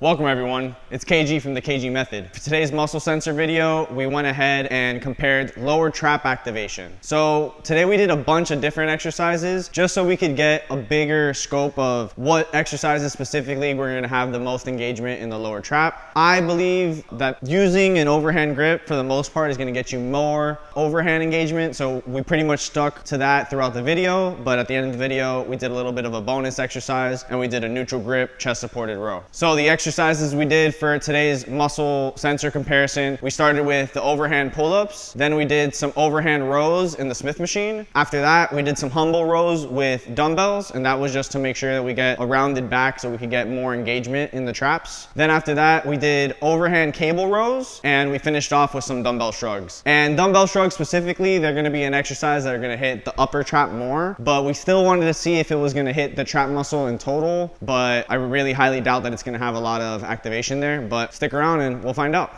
Welcome everyone, it's KG from the KG Method. For today's muscle sensor video, we went ahead and compared lower trap activation. So today we did a bunch of different exercises just so we could get a bigger scope of what exercises specifically we're gonna have the most engagement in the lower trap. I believe that using an overhand grip for the most part is gonna get you more overhand engagement. So we pretty much stuck to that throughout the video, but at the end of the video, we did a little bit of a bonus exercise and we did a neutral grip chest supported row. So the exercises we did for today's muscle sensor comparison, we started with the overhand pull-ups, then we did some overhand rows in the Smith machine. After that, we did some humble rows with dumbbells, and that was just to make sure that we get a rounded back so we could get more engagement in the traps. Then after that, we did overhand cable rows, and we finished off with some dumbbell shrugs. And dumbbell shrugs specifically, they're gonna be an exercise that are gonna hit the upper trap more, but we still wanted to see if it was gonna hit the trap muscle in total, but I really highly doubt that it's gonna have a lot of activation there, but stick around and we'll find out.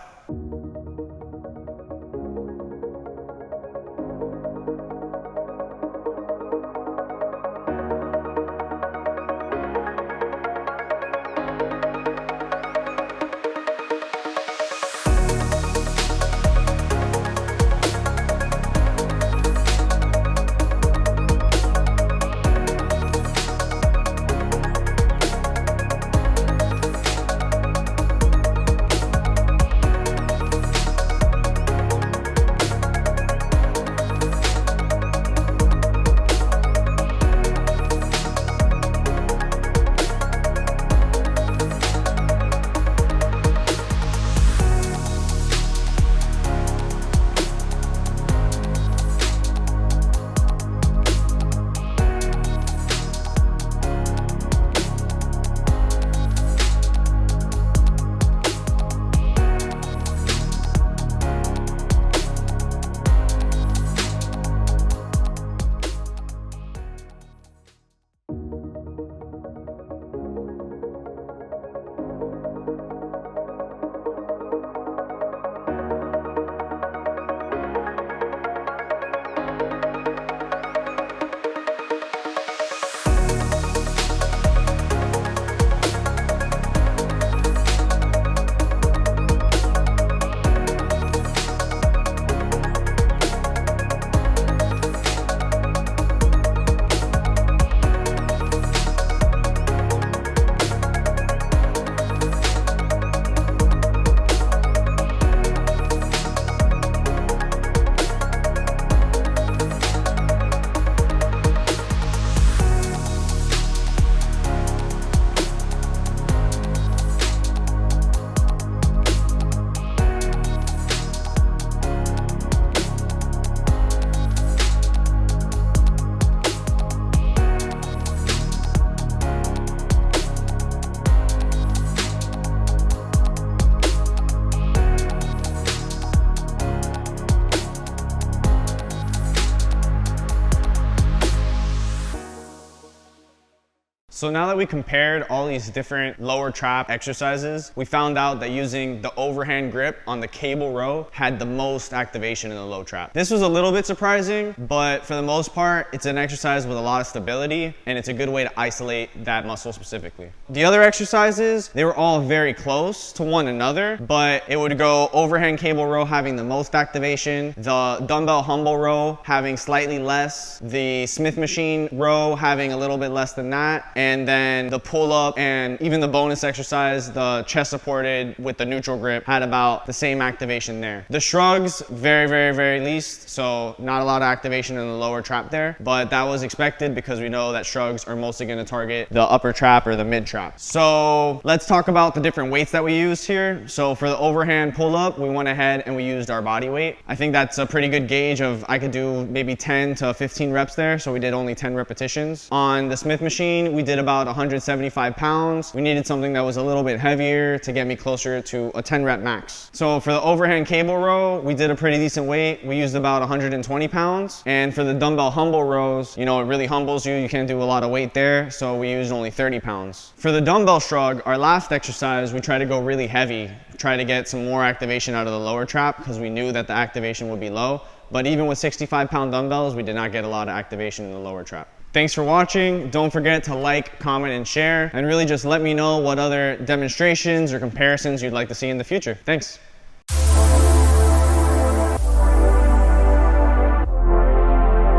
So now that we compared all these different lower trap exercises, we found out that using the overhand grip on the cable row had the most activation in the low trap. This was a little bit surprising, but for the most part, it's an exercise with a lot of stability, and it's a good way to isolate that muscle specifically. The other exercises, they were all very close to one another, but it would go overhand cable row having the most activation, the dumbbell humble row having slightly less, the Smith machine row having a little bit less than that, and then the pull-up and even the bonus exercise, the chest supported with the neutral grip, had about the same activation there. The shrugs, very least, so not a lot of activation in the lower trap there, but that was expected because we know that shrugs are mostly going to target the upper trap or the mid trap. So let's talk about the different weights that we used here. So for the overhand pull-up, we went ahead and we used our body weight. I think that's a pretty good gauge of I could do maybe 10 to 15 reps there, so we did only 10 repetitions. On the Smith machine, we did about 175 pounds. We needed something that was a little bit heavier to get me closer to a 10 rep max. So for the overhand cable row, we did a pretty decent weight. We used about 120 pounds. And for the dumbbell humble rows, you know, it really humbles you. You can't do a lot of weight there, so we used only 30 pounds. For the dumbbell shrug, our last exercise, we tried to go really heavy, try to get some more activation out of the lower trap because we knew that the activation would be low. But even with 65-pound dumbbells, we did not get a lot of activation in the lower trap. Thanks for watching. Don't forget to like, comment, and share, and really just let me know what other demonstrations or comparisons you'd like to see in the future. Thanks.